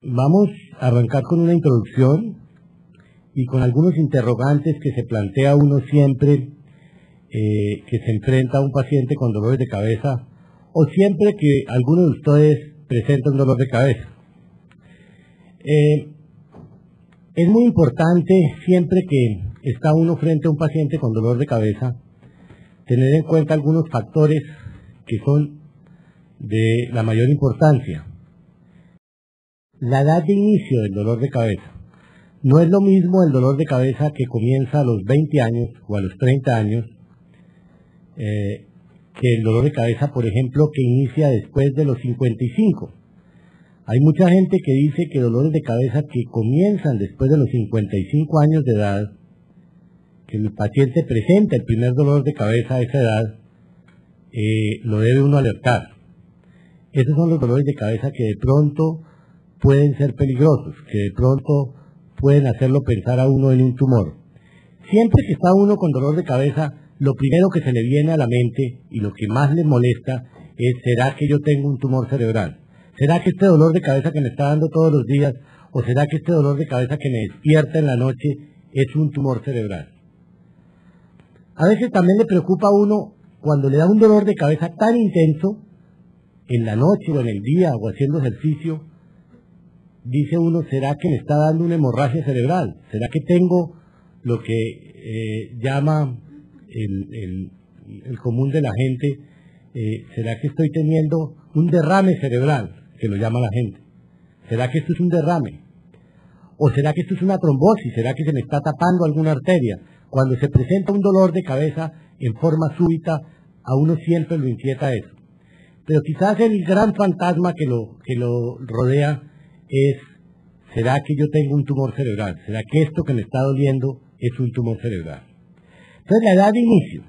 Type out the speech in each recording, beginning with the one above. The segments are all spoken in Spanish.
Vamos a arrancar con una introducción y con algunos interrogantes que se plantea uno siempre que se enfrenta a un paciente con dolores de cabeza o siempre que alguno de ustedes presenta un dolor de cabeza. Es muy importante siempre que está uno frente a un paciente con dolor de cabeza tener en cuenta algunos factores que son de la mayor importancia. La edad de inicio del dolor de cabeza. No es lo mismo el dolor de cabeza que comienza a los 20 años o a los 30 años que el dolor de cabeza, por ejemplo, que inicia después de los 55. Hay mucha gente que dice que dolores de cabeza que comienzan después de los 55 años de edad, que el paciente presenta el primer dolor de cabeza a esa edad, lo debe uno alertar. Esos son los dolores de cabeza que de pronto pueden ser peligrosos, que de pronto pueden hacerlo pensar a uno en un tumor. Siempre que está uno con dolor de cabeza, lo primero que se le viene a la mente y lo que más le molesta es: ¿será que yo tengo un tumor cerebral? ¿Será que este dolor de cabeza que me está dando todos los días, o será que este dolor de cabeza que me despierta en la noche es un tumor cerebral? A veces también le preocupa a uno cuando le da un dolor de cabeza tan intenso, en la noche o en el día o haciendo ejercicio, dice uno: ¿será que me está dando una hemorragia cerebral? ¿Será que tengo lo que llama el común de la gente? ¿Será que estoy teniendo un derrame cerebral, que lo llama la gente? ¿Será que esto es un derrame? ¿O será que esto es una trombosis? ¿Será que se me está tapando alguna arteria? Cuando se presenta un dolor de cabeza en forma súbita, a uno siempre lo inquieta eso. Pero quizás el gran fantasma que lo rodea es: ¿será que yo tengo un tumor cerebral? ¿Será que esto que me está doliendo es un tumor cerebral? Entonces, la edad de inicio.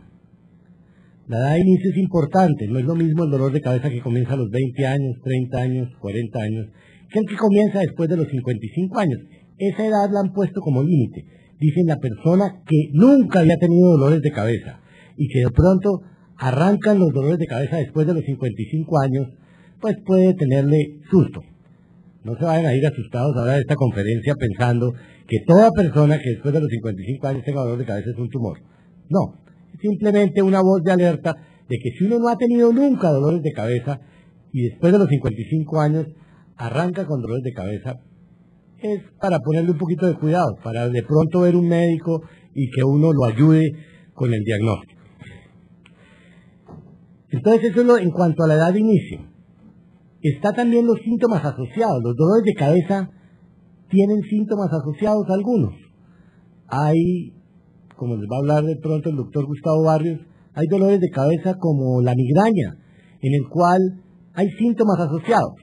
La edad de inicio es importante. No es lo mismo el dolor de cabeza que comienza a los 20 años, 30 años, 40 años, que el que comienza después de los 55 años. Esa edad la han puesto como límite. Dicen: la persona que nunca había tenido dolores de cabeza y que de pronto arrancan los dolores de cabeza después de los 55 años, pues puede tenerle susto. No se vayan a ir asustados ahora de esta conferencia pensando que toda persona que después de los 55 años tenga dolor de cabeza es un tumor. No, es simplemente una voz de alerta de que si uno no ha tenido nunca dolores de cabeza y después de los 55 años arranca con dolores de cabeza, es para ponerle un poquito de cuidado, para de pronto ver un médico y que uno lo ayude con el diagnóstico. Entonces, eso es en cuanto a la edad de inicio. Está también los síntomas asociados. Los dolores de cabeza tienen síntomas asociados algunos. Hay, como les va a hablar de pronto el doctor Gustavo Barrios, hay dolores de cabeza como la migraña, en el cual hay síntomas asociados.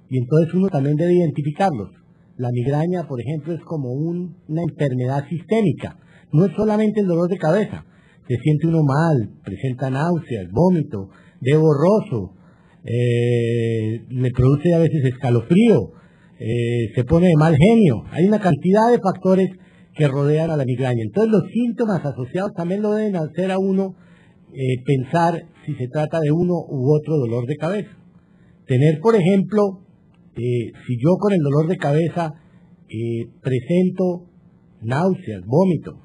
Y entonces uno también debe identificarlos. La migraña, por ejemplo, es como una enfermedad sistémica. No es solamente el dolor de cabeza. Se siente uno mal, presenta náuseas, vómito, ve borroso, le produce a veces escalofrío, se pone de mal genio. Hay una cantidad de factores que rodean a la migraña. Entonces los síntomas asociados también lo deben hacer a uno pensar si se trata de uno u otro dolor de cabeza. Tener, por ejemplo, si yo con el dolor de cabeza presento náuseas, vómito,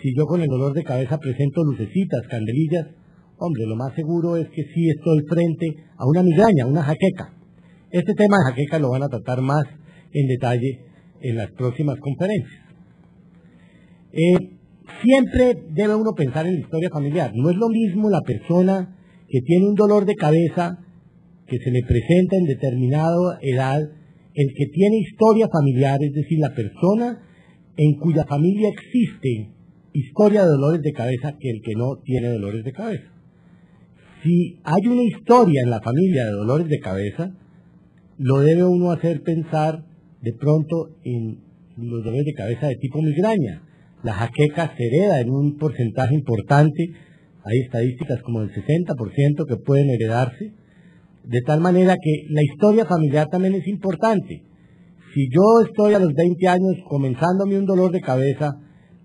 si yo con el dolor de cabeza presento lucecitas, candelillas, hombre, lo más seguro es que sí estoy frente a una migraña, una jaqueca. Este tema de jaqueca lo van a tratar más en detalle en las próximas conferencias. Siempre debe uno pensar en la historia familiar. No es lo mismo la persona que tiene un dolor de cabeza que se le presenta en determinada edad, el que tiene historia familiar, es decir, la persona en cuya familia existe historia de dolores de cabeza, que el que no tiene dolores de cabeza. Si hay una historia en la familia de dolores de cabeza, lo debe uno hacer pensar de pronto en los dolores de cabeza de tipo migraña. La jaqueca se hereda en un porcentaje importante, hay estadísticas como del 60% que pueden heredarse, de tal manera que la historia familiar también es importante. Si yo estoy a los 20 años comenzándome un dolor de cabeza,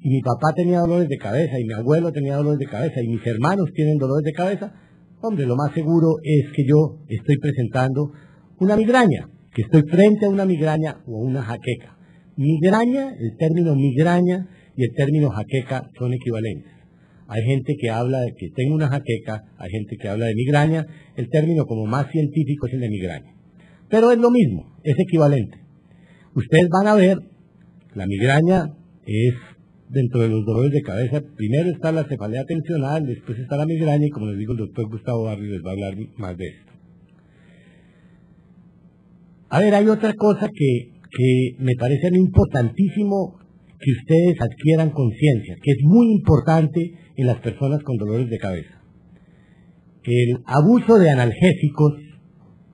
y mi papá tenía dolores de cabeza, y mi abuelo tenía dolores de cabeza, y mis hermanos tienen dolores de cabeza, hombre, lo más seguro es que yo estoy presentando una migraña. que estoy frente a una migraña o una jaqueca. Migraña, el término migraña y el término jaqueca son equivalentes. Hay gente que habla de que tengo una jaqueca, hay gente que habla de migraña, el término como más científico es el de migraña. Pero es lo mismo, es equivalente. Ustedes van a ver, la migraña es dentro de los dolores de cabeza, primero está la cefalea tensional, después está la migraña y como les digo el doctor Gustavo Barrios les va a hablar más de esto. A ver, hay otra cosa que me parece importantísimo que ustedes adquieran conciencia, que es muy importante en las personas con dolores de cabeza. El abuso de analgésicos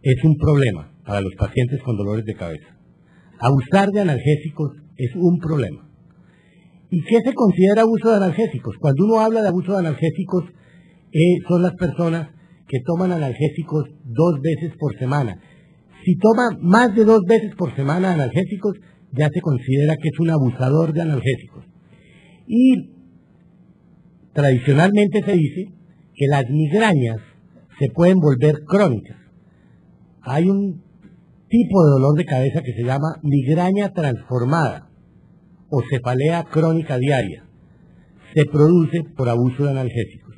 es un problema para los pacientes con dolores de cabeza. Abusar de analgésicos es un problema. ¿Y qué se considera abuso de analgésicos? Cuando uno habla de abuso de analgésicos, son las personas que toman analgésicos 2 veces por semana. Si toma más de 2 veces por semana analgésicos, ya se considera que es un abusador de analgésicos. Y tradicionalmente se dice que las migrañas se pueden volver crónicas. Hay un tipo de dolor de cabeza que se llama migraña transformada o cefalea crónica diaria. Se produce por abuso de analgésicos.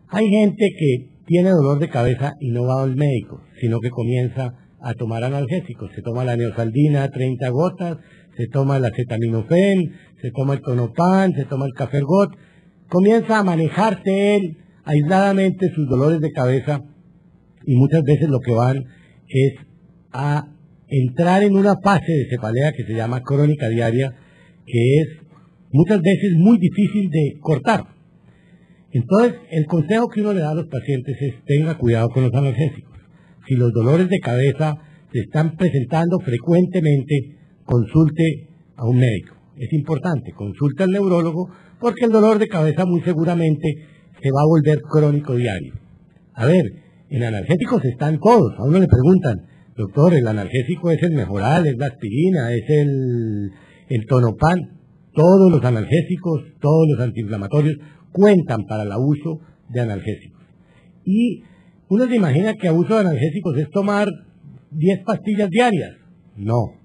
Hay gente que tiene dolor de cabeza y no va al médico, sino que comienza a tomar analgésicos. Se toma la neosaldina 30 gotas, se toma el acetaminofén, se toma el tonopan, se toma el cafergot. Comienza a manejarse él aisladamente sus dolores de cabeza y muchas veces lo que van es a entrar en una fase de cefalea que se llama crónica diaria, que es muchas veces muy difícil de cortar. Entonces, el consejo que uno le da a los pacientes es tenga cuidado con los analgésicos. Si los dolores de cabeza se están presentando frecuentemente, consulte a un médico. Es importante, consulte al neurólogo, porque el dolor de cabeza muy seguramente se va a volver crónico diario. A ver, en analgésicos están todos. A uno le preguntan, doctor, ¿el analgésico es el Mejoral, es la aspirina, es el tonopan? Todos los analgésicos, todos los antiinflamatorios cuentan para el abuso de analgésicos. Y uno se imagina que abuso de analgésicos es tomar 10 pastillas diarias. No.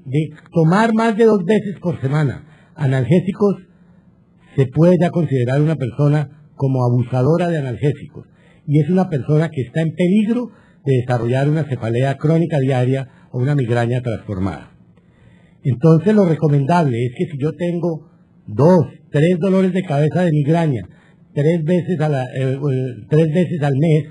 De tomar más de 2 veces por semana analgésicos, se puede ya considerar una persona como abusadora de analgésicos. Y es una persona que está en peligro de desarrollar una cefalea crónica diaria o una migraña transformada. Entonces lo recomendable es que si yo tengo 2, 3 dolores de cabeza de migraña, 3 veces al mes,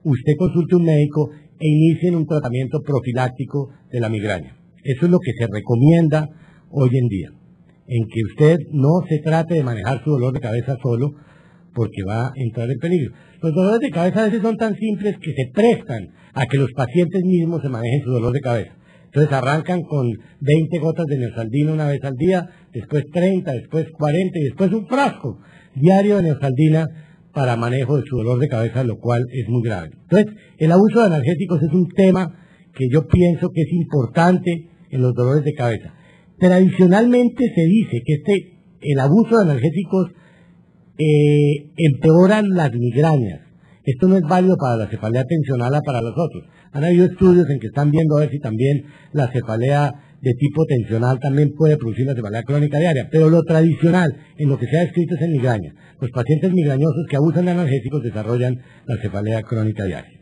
usted consulte un médico e inicie un tratamiento profiláctico de la migraña. Eso es lo que se recomienda hoy en día, en que usted no se trate de manejar su dolor de cabeza solo, porque va a entrar en peligro. Los dolores de cabeza a veces son tan simples que se prestan a que los pacientes mismos se manejen su dolor de cabeza. Entonces arrancan con 20 gotas de neosaldina una vez al día, después 30, después 40 y después un frasco diario de neosaldina para manejo de su dolor de cabeza, lo cual es muy grave. Entonces, el abuso de analgésicos es un tema que yo pienso que es importante en los dolores de cabeza. Tradicionalmente se dice que el abuso de analgésicos empeoran las migrañas. Esto no es válido para la cefalea tensional o para los otros. Han habido estudios en que están viendo a ver si también la cefalea de tipo tensional también puede producir la cefalea crónica diaria, pero lo tradicional en lo que se ha escrito es en migraña. Los pacientes migrañosos que abusan de analgésicos desarrollan la cefalea crónica diaria.